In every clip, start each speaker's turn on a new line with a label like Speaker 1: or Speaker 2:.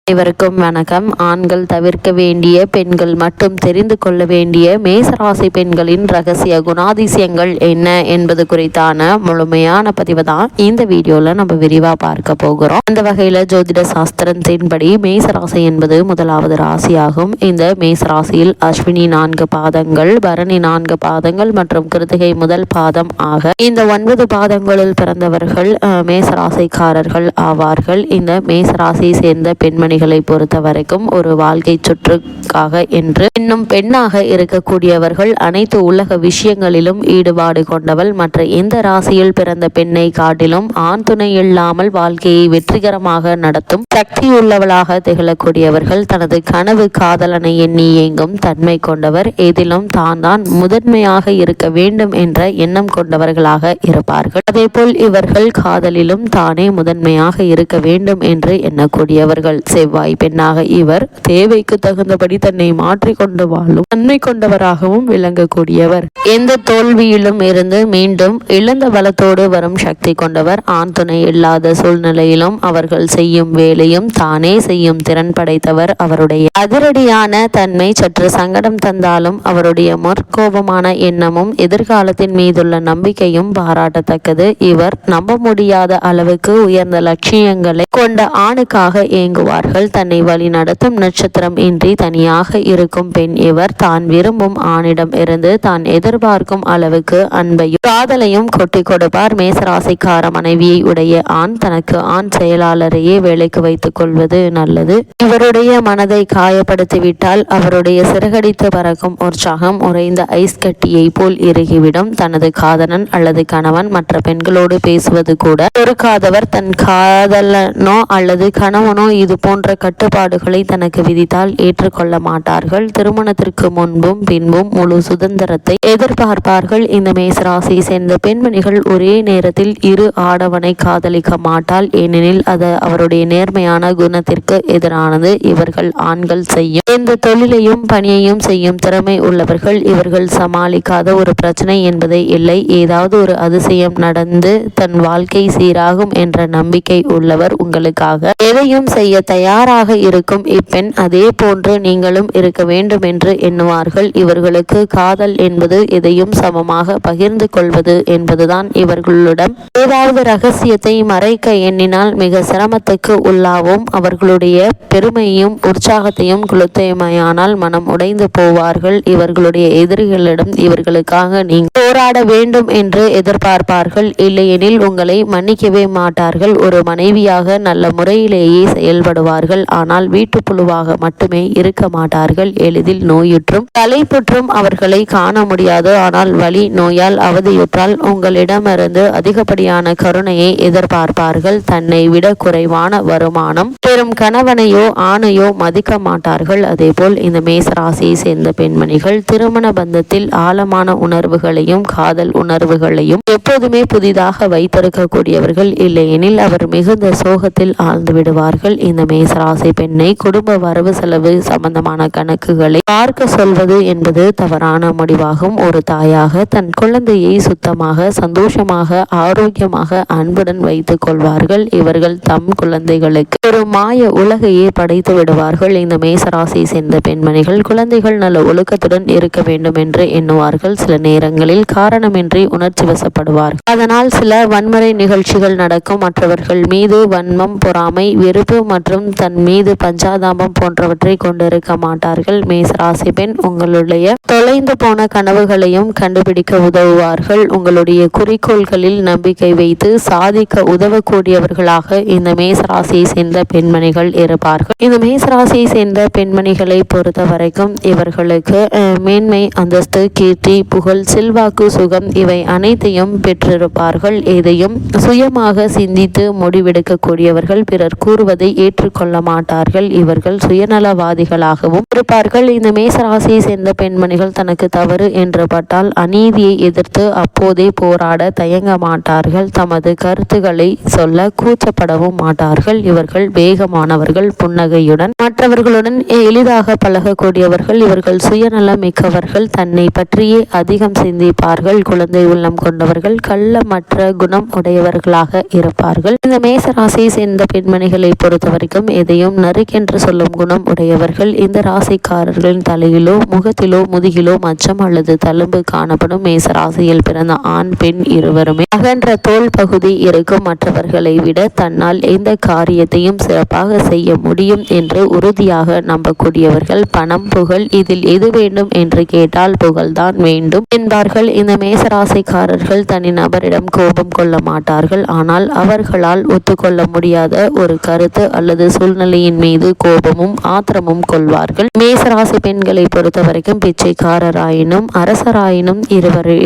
Speaker 1: அனைவருக்கும் வணக்கம். ஆண்கள் தவிர்க்க வேண்டிய, பெண்கள் மட்டும் தெரிந்து கொள்ள வேண்டிய மேசராசி பெண்களின் ரகசிய குணாதிசயங்கள் என்ன என்பது குறித்தான முழுமையான பதிவு தான் இந்த வீடியோல நம்ம விரிவா பார்க்க போகிறோம். அந்த வகையில ஜோதிட சாஸ்திரத்தின்படி மேசராசி என்பது முதலாவது ராசியாகும். இந்த மேசராசியில் அஸ்வினி 4 பாதங்கள், பரணி 4 பாதங்கள் மற்றும் கிருத்திகை முதல் பாதம் ஆக இந்த 9 பாதங்களில் பிறந்தவர்கள் மேசராசிக்காரர்கள் ஆவார்கள். இந்த மேசராசியை சேர்ந்த பெண்மணி பொறுத்த வரைக்கும் ஒரு வாழ்க்கை சுற்றுக்காக என்று இன்னும் பெண்ணாக இருக்கக்கூடியவர்கள் அனைத்து உலக விஷயங்களிலும் ஈடுபாடு கொண்டவள். மற்ற எந்த ராசியில் பிறந்த பெண்ணை காட்டிலும் ஆண் துணை இல்லாமல் வாழ்க்கையை வெற்றிகரமாக நடத்தும் சக்தியுள்ளவளாக திகழக்கூடியவர்கள். தனது கனவு காதலனை எண்ணி இயங்கும் தன்மை கொண்டவர். எதிலும் தான் முதன்மையாக இருக்க வேண்டும் என்ற எண்ணம் கொண்டவர்களாக இருப்பார்கள். அதேபோல் இவர்கள் காதலிலும் தானே முதன்மையாக இருக்க வேண்டும் என்று எண்ணக்கூடியவர்கள். செவ்வாய் பெண்ணாக இவர் தேவைக்கு தகுந்தபடி தன்னை மாற்றிக்கொண்டு வாழும் தன்மை கொண்டவராகவும் விளங்கக்கூடியவர். எந்த தோல்வியிலும் இருந்து மீண்டும் இழந்த பலத்தோடு வரும் சக்தி கொண்டவர். ஆண் துணை இல்லாத சூழ்நிலையிலும் அவர்கள் செய்யும் வேலையும் தானே செய்யும் திறன் படைத்தவர். அவருடைய அதிரடியான தன்மை சற்று சங்கடம் தந்தாலும் அவருடைய முற்கோபமான எண்ணமும் எதிர்காலத்தின் மீதுள்ள நம்பிக்கையும் பாராட்டத்தக்கது. இவர் நம்ப முடியாத அளவுக்கு உயர்ந்த லட்சியங்களை கொண்ட ஆணுக்காக இயங்குவார்கள். தன்னை வழி நடத்தும் நட்சத்திரம் இன்றி தனியாக இருக்கும் பெண் இவர். தான் விரும்பும் ஆணிடம் இருந்து தான் எதிர்பார்க்கும் அளவுக்கு அன்பையும் காதலையும் கொட்டி கொடுப்பார். மேசராசிக்கார மனைவியை உடைய ஆண் தனக்கு ஆண் செயலாளரையே வேலைக்கு வைத்துக் கொள்வது நல்லது. இவருடைய மனதை காயப்படுத்திவிட்டால் அவருடைய சிறகடித்து பறக்கும் உற்சாகம் உறைந்த ஐஸ் கட்டியை போல் இறுகிவிடும். தனது காதலன் அல்லது கணவன் மற்ற பெண்களோடு பேசுவது கூட பொறுக்காதவர். தன் காதலனோ அல்லது கணவனோ இது போன்ற கட்டுப்பாடுகளை தனக்கு விதித்தால் ஏற்றுக்கொள்ள மாட்டார்கள். திருமணத்திற்கு முன்பும் பின்பும் முழு சுதந்திரத்தை எதிர்பார்ப்பார்கள். இந்த மேசராசியை சேர்ந்த பெண்மணிகள் ஒரே நேரத்தில் இரு ஆடவனை காதலிக்க மாட்டால், ஏனெனில் அது அவருடைய நேர்மையான குணத்திற்கு எதிரானது. இவர்கள் ஆண்கள் செய்யும் எந்த தொழிலையும் பணியையும் செய்யும் திறமை உள்ளவர்கள். இவர்கள் சமாளிக்காத ஒரு பிரச்சனை என்பதே இல்லை. ஏதாவது ஒரு அதிசயம் நடந்து தன் வாழ்க்கை சீராகும் என்ற நம்பிக்கை உள்ளவர். உங்களுக்காக எதையும் செய்ய தயாராக இருக்கும் இப்பெண் அதே போன்று நீங்களும் இருக்க வேண்டும் என்று எண்ணுவார்கள். இவர்களுக்கு காதல் என்பது எதையும் சமமாக பகிர்ந்து கொள்வது என்பதுதான். இவர்களிடம் ஏதாவது ரகசியத்தை மறைக்க எண்ணினால் மிக சிரமத்துக்கு உள்ளாவும். அவர்களுடைய பெருமையும் உற்சாகத்தையும் குலத்தையுமையானால் மனம் உடைந்து போவார்கள். இவர்களுடைய எதிரிகளிடம் இவர்களுக்காக நீங்கள் போராட வேண்டும் என்று எதிர்பார்ப்பார்கள். இல்லையெனில் உங்களை மன்னிக்கவே மாட்டார்கள். ஒரு மனைவியாக நல்ல முறையிலேயே செயல்படுவார்கள். ஆனால் வீட்டுப்புழுவாக மட்டுமே இருக்க மாட்டார்கள். எளிதில் நோயுற்றும் தலைப்புற்றும் அவர்களை காண முடியாது. ஆனால் வலி நோயால் அவதியுற்றால் உங்களிடமிருந்து அதிகப்படியான கருணையை எதிர்பார்ப்பார்கள். தன்னை விட குறைவான வருமானம் பெறும் கணவனையோ ஆணையோ மதிக்க மாட்டார்கள். அதேபோல் இந்த மேசராசியை சேர்ந்த பெண்மணிகள் திருமண பந்தத்தில் ஆழமான உணர்வுகளையும் காதல் உணர்வுகளையும் எப்போதுமே புதிதாக வைத்திருக்கக்கூடியவர்கள். இல்லையெனில் அவர் மிகுந்த சோகத்தில் ஆழ்ந்து விடுவார்கள். இந்த மேசராசி பெண்ணை குடும்ப வரவு செலவு சம்பந்தமான கணக்குகளை பார்க்க சொல்வது என்பது தவறான முடிவாகும். ஒரு தாயாக தன் குழந்தையை சுத்தமாக சந்தோஷமாக ஆரோக்கியமாக அன்புடன் வைத்துக் கொள்வார்கள். இவர்கள் தம் குழந்தைகளுக்கு ஒரு மாய உலகையே படைத்து விடுவார்கள். இந்த மேசராசியை சேர்ந்த பெண்மணிகள் குழந்தைகள் நல்ல ஒழுக்கத்துடன் இருக்க வேண்டும் என்று எண்ணுவார்கள். சில நேரங்களில் காரணமின்றி உணர்ச்சி வசப்படுவார்கள். அதனால் சில வன்முறை நிகழ்ச்சிகள் நடக்கும். மற்றவர்கள் மீது வன்மம், பொறாமை, வெறுப்பு மற்றும் தன் மீது பஞ்சாதாபம் போன்றவற்றை கொண்டிருக்க மாட்டார்கள். மேசராசி பெண் உங்களுடைய தொலைந்து போன கனவுகளையும் கண்டுபிடிக்க உதவுவார்கள். உங்களுடைய குறிக்கோள்களில் நம்பிக்கை வைத்து சாதிக்க உதவக்கூடியவர்களாக இந்த மேசராசியை சேர்ந்த பெண்மணிகள் இருப்பார்கள். இந்த மேசராசியை சேர்ந்த பெண்மணிகளை பொறுத்த வரைக்கும் இவர்களுக்கு மேன்மை, அந்தஸ்து, கீர்த்தி, புகழ், செல்வாக்கு, சுகம் இவை அனைத்தையும் பெற்றிருப்பார்கள். எதையும் சுயமாக சிந்தித்து முடிவெடுக்கக்கூடியவர்கள். பிறர் கூறுவதை ஏற்றுக்கொள்ள மாட்டார்கள். இவர்கள் சுயநலவாதிகளாகவும் இருப்பார்கள். இந்த மேசராசியை சேர்ந்த பெண்மணிகள் தனக்கு தவறு என்று பட்டால் அநீதியை எதிர்த்து அப்போதே போராட தயங்க மாட்டார்கள். தமது கருத்துக்களை சொல்ல கூச்சப்படவும் மாட்டார்கள். இவர்கள் வேகமானவர்கள். புன்னகையுடன் மற்றவர்களுடன் எளிதாக பழகக்கூடியவர்கள். இவர்கள் சுயநலம் மிக்கவர்கள். தன்னை பற்றியே அதிகம் சிந்திப்பார்கள். இருப்பார்கள். குழந்தை உள்ளம் கொண்டவர்கள், கள்ளமற்ற குணம் உடையவர்களாக இருப்பார்கள். இந்த மேசராசியை சேர்ந்த பெண்மணிகளை பொறுத்த வரைக்கும் எதையும் நறுக்கென்று சொல்லும் குணம் உடையவர்கள். இந்த ராசிக்காரர்களின் தலையிலோ முகத்திலோ முதுகிலோ மச்சம் அல்லது தழும்பு காணப்படும். மேசராசியில் பிறந்த ஆண் பெண் இருவருமே அகன்ற தோல் பகுதி இருக்கும். மற்றவர்களை விட தன்னால் எந்த காரியத்தையும் சிறப்பாக செய்ய முடியும் என்று உறுதியாக நம்பக்கூடியவர்கள். பணம், புகழ், இதில் எது வேண்டும் என்று கேட்டால் புகழ்தான் வேண்டும் என்பார்கள். இந்த மேசராசிக்காரர்கள் தனி நபரிடம் கோபம் கொள்ள மாட்டார்கள். ஆனால் அவர்களால் ஒத்துக்கொள்ள முடியாத ஒரு கருத்து அல்லது சூழ்நிலையின் மீது கோபமும் ஆத்திரமும் கொள்வார்கள். மேசராசி பெண்களை பொறுத்த வரைக்கும் பிச்சைக்காரராயினும் அரசராயினும்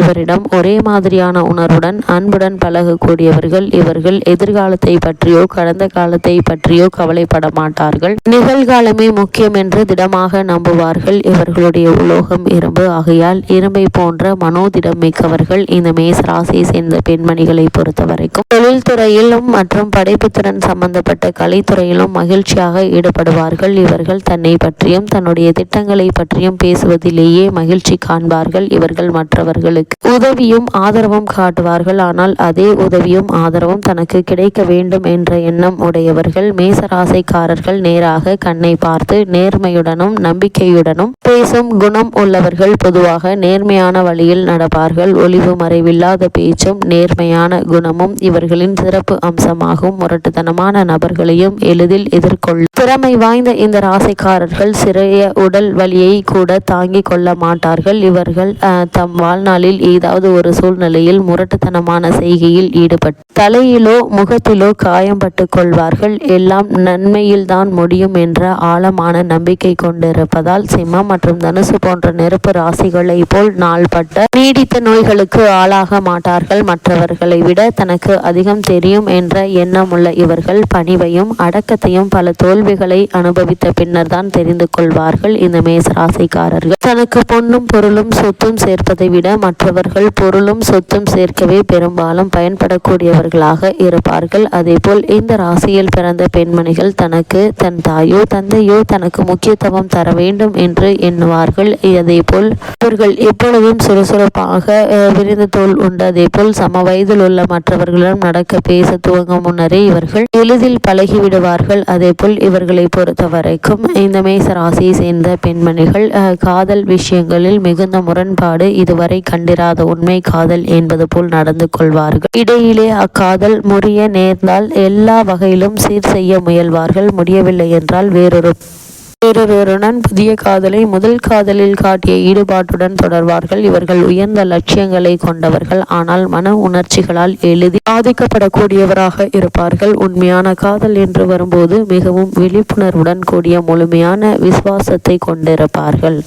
Speaker 1: இவரிடம் ஒரே மாதிரியான உணர்வுடன் அன்புடன் பழகக்கூடியவர்கள். இவர்கள் எதிர்காலத்தை பற்றியோ கடந்த காலத்தை பற்றியோ கவலைப்பட மாட்டார்கள். நிகழ்காலமே முக்கியம் என்று திடமாக நம்புவார்கள். இவர்களுடைய உலோகம் இரும்பு ஆகையால் இரும்பை போன்ற மனோதிடம் மிக்கவர்கள். இந்த மேசராசியை சேர்ந்த பெண்மணிகளை பொறுத்த வரைக்கும் தொழில்துறையிலும் மற்றும் படைப்புத்திறன் சம்பந்தப்பட்ட கலைத்துறையிலும் மகிழ்ச்சியாக ஈடுபடுவார்கள். இவர்கள் தன்னை பற்றியும் தன்னுடைய திட்டங்களை பற்றியும் பேசுவதிலேயே மகிழ்ச்சி காண்பார்கள். இவர்கள் மற்றவர்களுக்கு உதவியும் ஆதரவும் காட்டுவார்கள். ஆனால் அதே உதவியும் ஆதரவும் தனக்கு கிடைக்க வேண்டும் என்ற எண்ணம் உடையவர்கள். மேசராசிக்காரர்கள் நேராக கண்ணை பார்த்து நேர்மையுடனும் நம்பிக்கையுடனும் பேசும் குணம் உள்ளவர்கள். பொதுவாக நேர்மையான வழியில் நடப்பார்கள். ஒளிவு மறைவில்லாத பேச்சும் நேர்மையான குணமும் இவர்களின் சிறப்பு அம்சமாகும். முரட்டுத்தனமான நபர்களையும் எளிதில் எதிர்கொள்ள திறமை வாய்ந்த இந்த ராசிக்காரர்கள் சிறிய உடல் வலியை கூட தாங்கிக் கொள்ள மாட்டார்கள். இவர்கள் தம் வாழ்நாளில் ஏதாவது ஒரு சூழ்நிலையில் முரட்டுத்தனமான செய்கையில் ஈடுபட்டு தலையிலோ முகத்திலோ காயம்பட்டு கொள்வார்கள். எல்லாம் நன்மையில்தான் முடியும் என்ற ஆழமான நம்பிக்கை கொண்டிருப்பதால் சிம்மம் மற்றும் தனுசு போன்ற நெருப்பு ராசிகளை போல் நாள்பட்ட நீடித்த நோய்களுக்கு ஆளாக மாட்டார்கள். மற்றவர்களை விட தனக்கு அதிகம் தெரியும் என்ற எண்ணமுள்ள இவர்கள் பணிவையும் அடக்கத்தையும் பல தோல்விகளை அனுபவித்த பின்னர் தான் தெரிந்து கொள்வார்கள். இந்த மேசராசிக்காரர்கள் தனக்கு பொன்னும் பொருளும் சொத்தும் சேர்ப்பதை விட மற்றவர்கள் பொருளும் சொத்தும் சேர்க்கவே பெரும்பாலும் பயன்படக்கூடியவர்களாக இருப்பார்கள். அதேபோல் இந்த ராசியில் பிறந்த பெண்மணிகள் தனக்கு தன் தாயோ தந்தையோ தனக்கு முக்கியத்துவம் தர வேண்டும் என்று எண்ணுவார்கள். அதேபோல் இவர்கள் எப்பொழுதும் சுறுசுறுப்பாக விரிந்த தோல் உண்டு. அதேபோல் சம வயதில் உள்ள மற்றவர்களிடம் நடக்க பேச துவங்கும் முன்னரே இவர்கள் எளிதில் பழகிவிடுவார்கள். அதேபோல் இவர்களை பொறுத்த வரைக்கும் இந்த மேச ராசியை சேர்ந்த பெண்மணிகள் காதல் விஷயங்களில் மிகுந்த முரண்பாடு, இதுவரை கண்டிராத உண்மை காதல் என்பது போல் நடந்து கொள்வார்கள். இடையிலே அக்காதல் முறிய நேர்ந்தால் எல்லா வகையிலும் சீர் செய்ய முயல்வார்கள். முடியவில்லை என்றால் வேறொருவருடன் புதிய காதலை முதல் காதலில் காட்டிய ஈடுபாட்டுடன் தொடர்வார்கள். இவர்கள் உயர்ந்த லட்சியங்களை கொண்டவர்கள். ஆனால் மன உணர்ச்சிகளால் எளிதில் பாதிக்கப்படக்கூடியவராக இருப்பார்கள். உண்மையான காதல் என்று வரும்போது மிகவும் விழிப்புணர்வுடன் கூடிய முழுமையான விசுவாசத்தை கொண்டிருப்பார்கள்.